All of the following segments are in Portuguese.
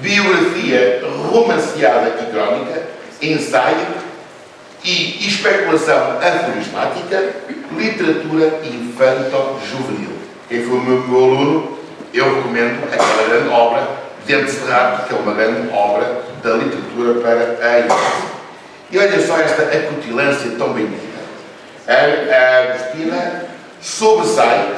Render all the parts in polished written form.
biografia romanceada e crónica, ensaio e especulação aforismática, literatura infanto-juvenil. Quem foi o meu aluno, eu recomendo aquela grande obra, Dente Cerrado, que é uma grande obra da literatura para a infância. E olha só esta acutilância tão bem-vinda. A Agostina sobressai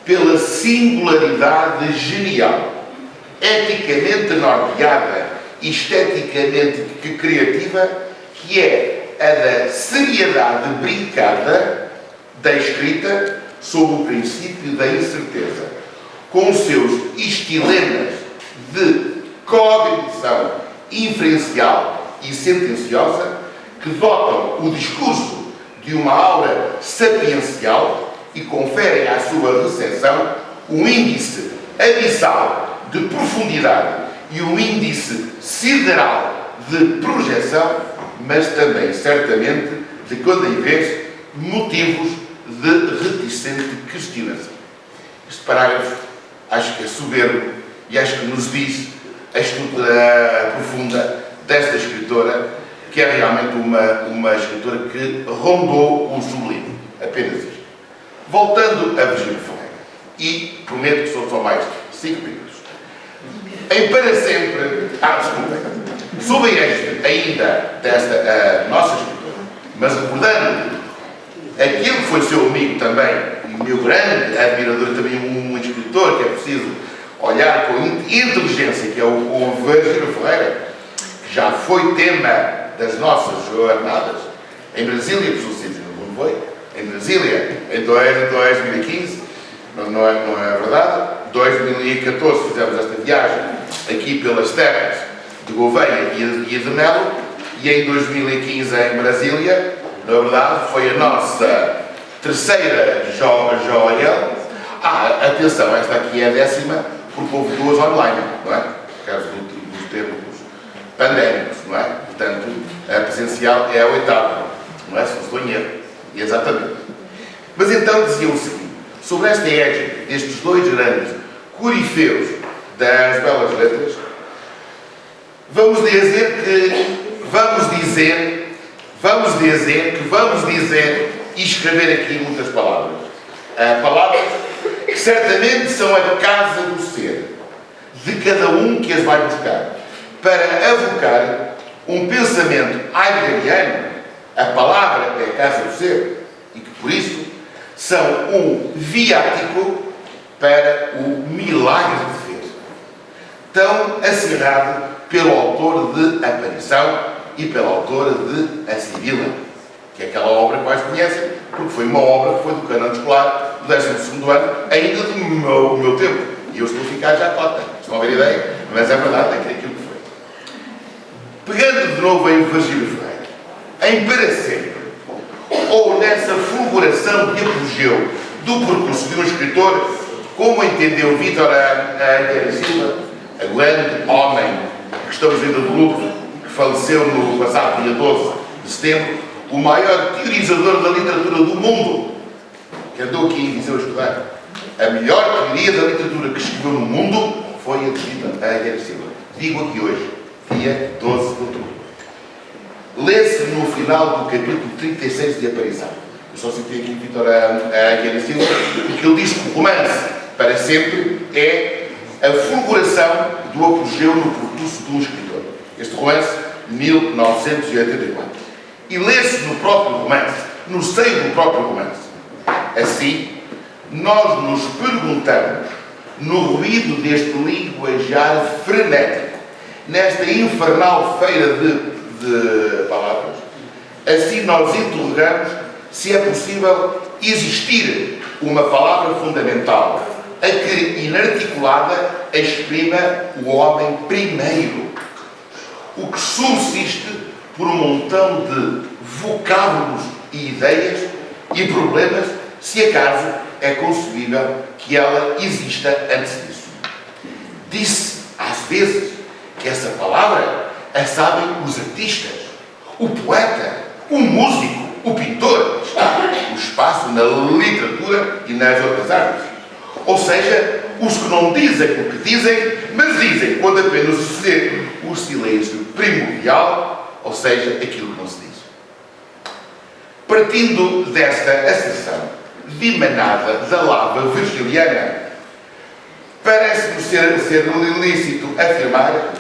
pela singularidade genial, eticamente norteada e esteticamente criativa, que é a da seriedade brincada da escrita sob o princípio da incerteza, com os seus estilemas de cognição inferencial e sentenciosa, que dotam o discurso de uma aura sapiencial e conferem à sua recepção um índice abissal de profundidade e um índice sideral de projeção, mas também, certamente, de quando em vez, motivos de reticente questionação. Este parágrafo acho que é soberbo e acho que nos diz a estrutura profunda desta escritora, que é realmente uma escritora que rondou o sublime. Apenas isto. Voltando a Virgílio Ferreira, e prometo que são só mais 5 minutos. Em Para Sempre, desculpem, sob a égide ainda desta nossa escritora, mas recordando aquilo que foi seu amigo também, e meu grande admirador, também um escritor que é preciso olhar com inteligência, que é o Virgílio Ferreira, que já foi tema das nossas jornadas, em Brasília, por sucessivos, não foi? Em Brasília, em 2015, não é verdade? 2014 fizemos esta viagem aqui pelas terras de Gouveia e de Melo, e em 2015 em Brasília, na verdade, foi a nossa terceira joia. Atenção, esta aqui é a 10ª, porque houve 2 online, não é? Por causa dos tempos pandémicos, não é? Portanto, a presencial é a 8ª, não é? Se não estou em erro. Exatamente. Mas então dizia o seguinte, sobre esta égide destes 2 grandes corifeus das belas letras, vamos dizer e escrever aqui muitas palavras. Palavras que certamente são a casa do ser, de cada um que as vai buscar, para avocar um pensamento heideggeriano. A palavra é a casa do ser, e que por isso são um viático para o milagre de ver, tão acirrado pelo autor de Aparição e pela autora de A Sibila, que é aquela obra que mais conhecem, porque foi uma obra que foi do cânone escolar do 12º ano, ainda do meu tempo. E eu estou a ficar já cota. Estão a ver a ideia? Mas é verdade, é aquilo que foi. Pegando de novo em Virgílio Ferreira, em Para Sempre, ou nessa fulguração de apogeu do percurso de um escritor, como entendeu Vítor Aguirre Silva, a grande homem que estamos ainda do luto, que faleceu no passado dia 12 de setembro, o maior teorizador da literatura do mundo, que andou aqui em Viseu a estudar. A melhor teoria da literatura que escreveu no mundo foi a de Vítor Aguirre Silva. Digo aqui hoje, dia 12 de outubro. Lê-se no final do capítulo 36 de Aparição. Eu só citei aqui Vítor Aguirre Silva, porque ele diz que o romance, Para Sempre, é a fulguração do apogeu no percurso de um escritor. Este romance, 1984. E lê-se no próprio romance, no seio do próprio romance. Assim, nós nos perguntamos, no ruído deste linguajar frenético, nesta infernal feira de palavras, assim nós interrogamos se é possível existir uma palavra fundamental a que, inarticulada, exprima o homem primeiro, o que subsiste por um montão de vocábulos e ideias e problemas, se acaso é concebível que ela exista antes disso. Disse, às vezes, que essa palavra a sabem os artistas, o poeta, o músico, o pintor. Está o espaço na literatura e nas outras artes. Ou seja, os que não dizem o que dizem, mas dizem quando apenas suceder o silêncio primordial, ou seja, aquilo que não se diz. Partindo desta asserção dimanada da lava virgiliana, parece-me ser ilícito afirmar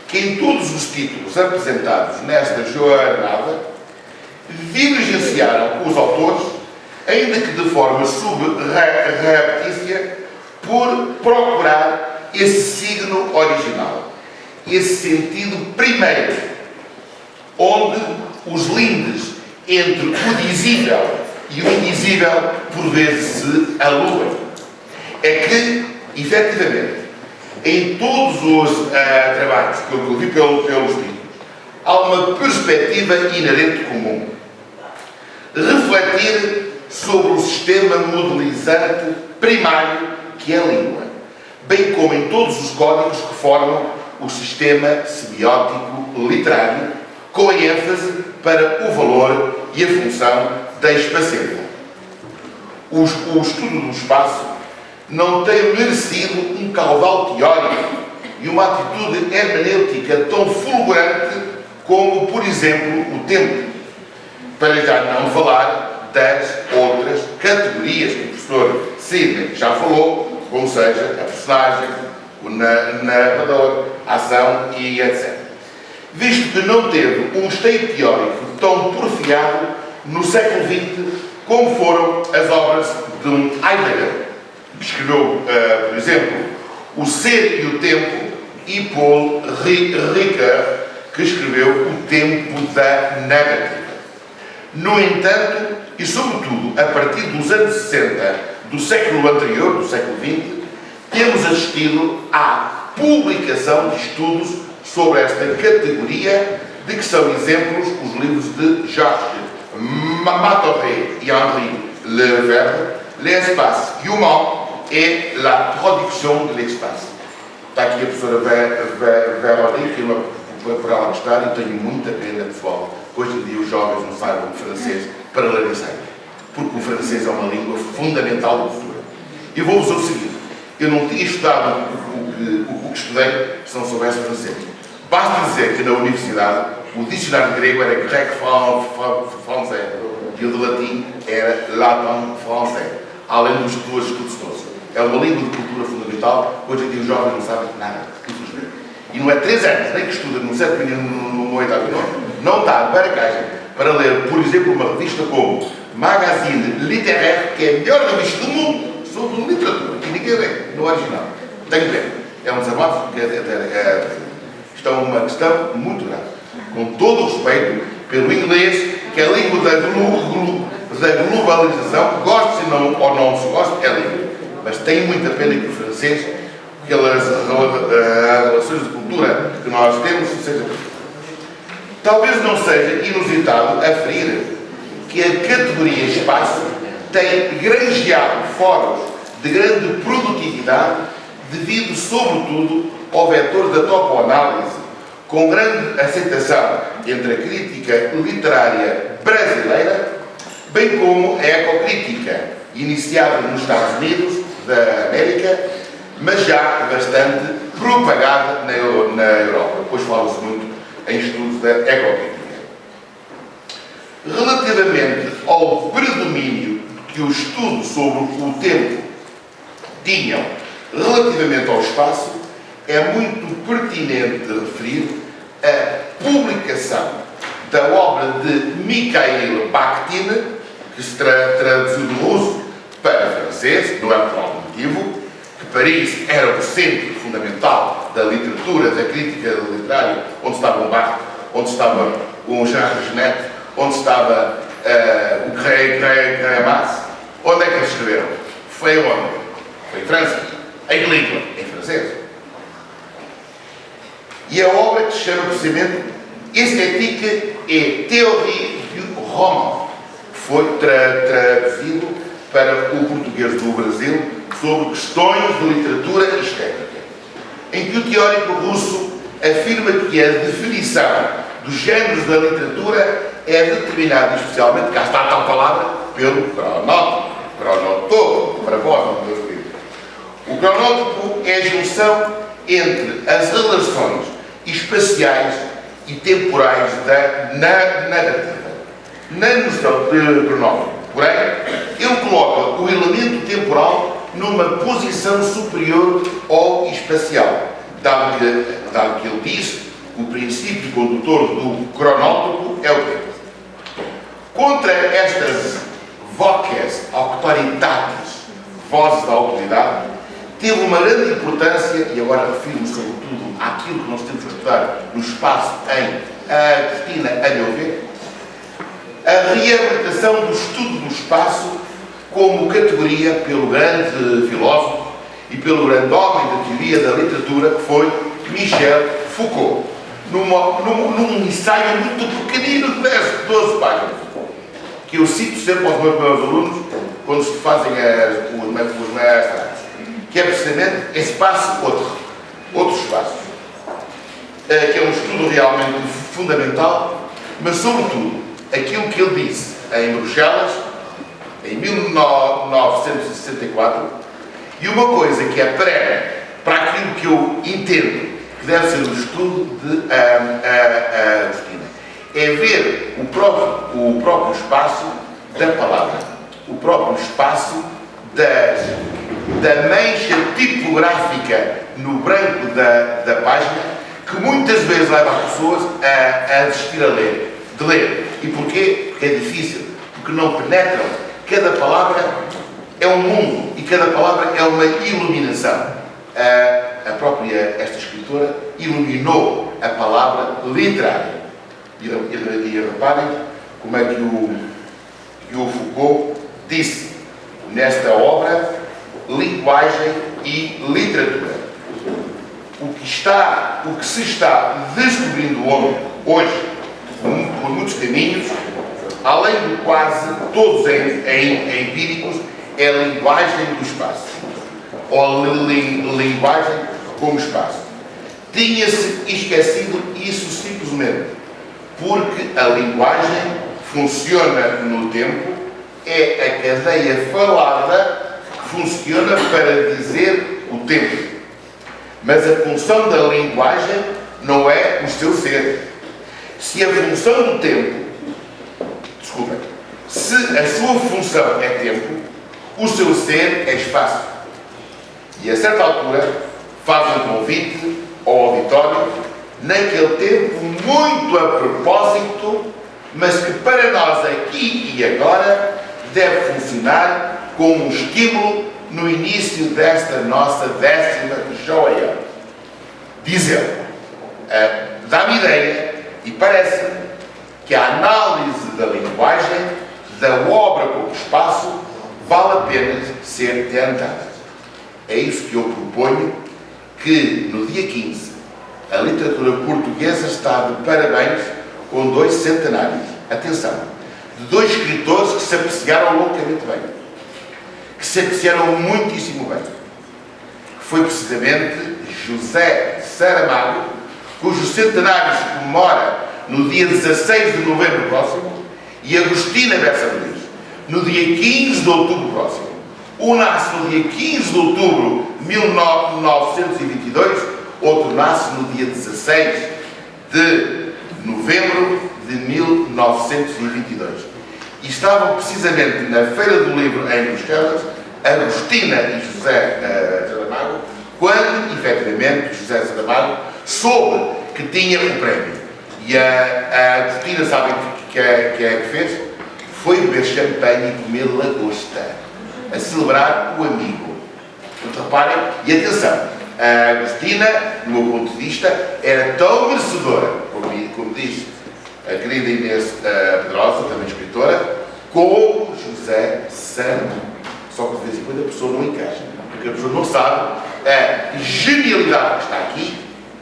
que em todos os títulos apresentados nesta jornada diligenciaram os autores, ainda que de forma subreptícia, por procurar esse signo original, esse sentido primeiro, onde os lindes entre o dizível e o indizível por vezes se alugam. É que, efetivamente, em todos os trabalhos que eu vi pelos títulos, há uma perspectiva inerente comum. Refletir sobre o sistema modelizante primário que é a língua, bem como em todos os códigos que formam o sistema semiótico literário, com ênfase para o valor e a função da espacialidade. O estudo do espaço não tem merecido um caudal teórico e uma atitude hermenêutica tão fulgurante como, por exemplo, o tempo, para já não falar das outras categorias que o professor Sidney já falou, como seja a personagem, o narrador, a ação e etc. Visto que não teve um esteio teórico tão porfiado no século XX como foram as obras de Heidegger, que escreveu, por exemplo, O Ser e o Tempo, e Paul Ricoeur, que escreveu O Tempo da Narrativa. No entanto, e sobretudo a partir dos anos 60 do século anterior, do século XX, temos assistido à publicação de estudos sobre esta categoria, de que são exemplos os livros de Georges Matoré e Henri Lefebvre, L'espace humain et la production de l'espace. Está aqui a professora Véronique, por ela gostar, e tenho muita pena, pessoal, que hoje em dia os jovens não saibam francês para ler ensaio, porque o francês é uma língua fundamental da cultura. E vou-vos dizer o seguinte: eu não tinha estudado o que estudei se não soubesse francês. Basta dizer que na universidade o dicionário grego era grec-francês e o de latim era latin-francês, além dos dois estudos todos. É uma língua de cultura fundamental, hoje em dia os jovens não sabem nada, infelizmente. E não é 3 anos, nem que estuda no 7º e no 8º ano, não está para caixa para ler, por exemplo, uma revista como Magazine Littéraire, que é a melhor revista do mundo sobre literatura, e ninguém lê no original. Tenho pena. É um desabafo, isto é uma questão muito grave. Com todo o respeito pelo inglês, que é a língua da globalização, goste ou não se goste, é a língua. Mas tenho muita pena que o francês, aquelas relações de cultura que nós temos, seja. Talvez não seja inusitado aferir que a categoria espaço tem granjeado fóruns de grande produtividade devido, sobretudo, ao vetor da topoanálise, com grande aceitação entre a crítica literária brasileira, bem como a ecocrítica, iniciada nos Estados Unidos da América, mas já bastante propagada na Europa, pois fala-se muito em estudos da ecocrítica. Relativamente ao predomínio que o estudo sobre o tempo tinham relativamente ao espaço, é muito pertinente referir a publicação da obra de Mikhail Bakhtin, que se traduziu do russo para francês, não é por algum motivo, que Paris era o centro fundamental da literatura, da crítica literária, onde estava o Barthes, onde estava o Jean Genet, onde estava o Greimas. Onde é que eles escreveram? Foi onde? Foi em França. Em que língua? Em francês. E a obra que se chama precisamente Esthétique et Théorie du Roman, foi traduzido para o português do Brasil sobre questões de literatura e estética, em que o teórico russo afirma que a definição dos géneros da literatura é determinada especialmente, cá está a tal palavra, pelo cronótipo, para vós, não podemos dizer. O cronótipo é a junção entre as relações espaciais e temporais da narrativa. Na noção de cronómetro, porém, ele coloca o elemento temporal numa posição superior ao espacial, dado que ele diz que o princípio condutor do cronótopo é o tempo. Contra estas voces auctoritatis, vozes da autoridade, teve uma grande importância, e agora refiro-me sobretudo àquilo que nós temos que estudar no espaço em Agostina, a meu ver, a reabilitação do estudo do espaço como categoria pelo grande filósofo e pelo grande homem da teoria da literatura, que foi Michel Foucault, num ensaio muito pequenino de 10, 12 páginas, que eu cito sempre aos meus alunos quando se fazem os mestrados, que é precisamente espaço outro espaço, que é um estudo realmente fundamental, mas sobretudo aquilo que ele disse em Bruxelas em 1964, e uma coisa que é para aquilo que eu entendo que deve ser o estudo de Agostina, é ver o próprio espaço da palavra, o próprio espaço da mancha tipográfica no branco da página, que muitas vezes leva as pessoas a desistir de ler. E porquê? Porque é difícil, porque não penetram. Cada palavra é um mundo e cada palavra é uma iluminação. Esta escritora iluminou a palavra literária. E reparem como é que o Foucault disse nesta obra Linguagem e Literatura. O que se está descobrindo hoje, por muitos caminhos, além de quase todos empíricos, é a linguagem do espaço, ou linguagem como espaço. Tinha-se esquecido isso simplesmente porque a linguagem funciona no tempo, é a cadeia falada que funciona para dizer o tempo. Mas a função da linguagem não é o seu ser. Se a função do tempo, se a sua função é tempo, o seu ser é espaço. E a certa altura faz um convite ao auditório, naquele tempo muito a propósito, mas que para nós aqui e agora deve funcionar como um estímulo no início desta nossa 10ª joia. Diz ele, dá-me ideia e parece-me que a análise da linguagem, da obra como espaço, vale a pena ser tentada. É isso que eu proponho, que no dia 15 a literatura portuguesa está de parabéns com 2 centenários. Atenção, de 2 escritores que se apreciaram loucamente bem, que se apreciaram muitíssimo bem. Foi precisamente José Saramago, cujo centenário se comemora no dia 16 de novembro próximo, e Agostina Bessa Luís, no dia 15 de outubro próximo. Um nasce no dia 15 de outubro de 1922, outro nasce no dia 16 de novembro de 1922. E estavam precisamente na Feira do Livro em Bruxelas, Agostina e José Saramago, quando, efetivamente, José Saramago soube que tinha o prémio. E a Agostina, sabem o que fez? Foi beber champanhe e comer lagosta, a celebrar o amigo. Então, reparem, e atenção, a Agostina, do meu ponto de vista, era tão merecedora, como diz a querida Inês Pedrosa, também escritora, como José Saramago. Só que de vez em quando a pessoa não encaixa, porque a pessoa não sabe a genialidade que está aqui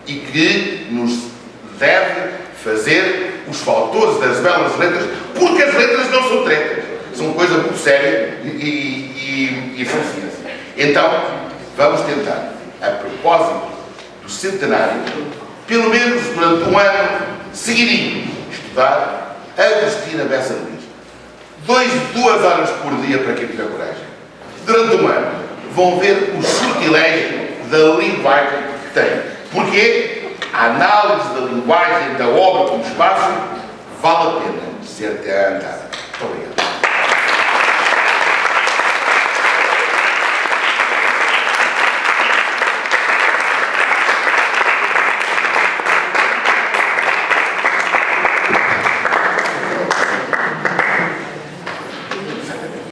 e que nos deve fazer os fautores das belas letras, porque as letras não são tretas, são coisa muito séria e são ciência. Então, vamos tentar, a propósito do centenário, pelo menos durante um ano seguidinho, estudar Agostina Bessa Luís. 2 horas por dia para quem tiver coragem. Durante um ano, vão ver o sortilégio da linguagem tem. Porque a análise da linguagem da obra como espaço vale a pena ser andada. Muito obrigado.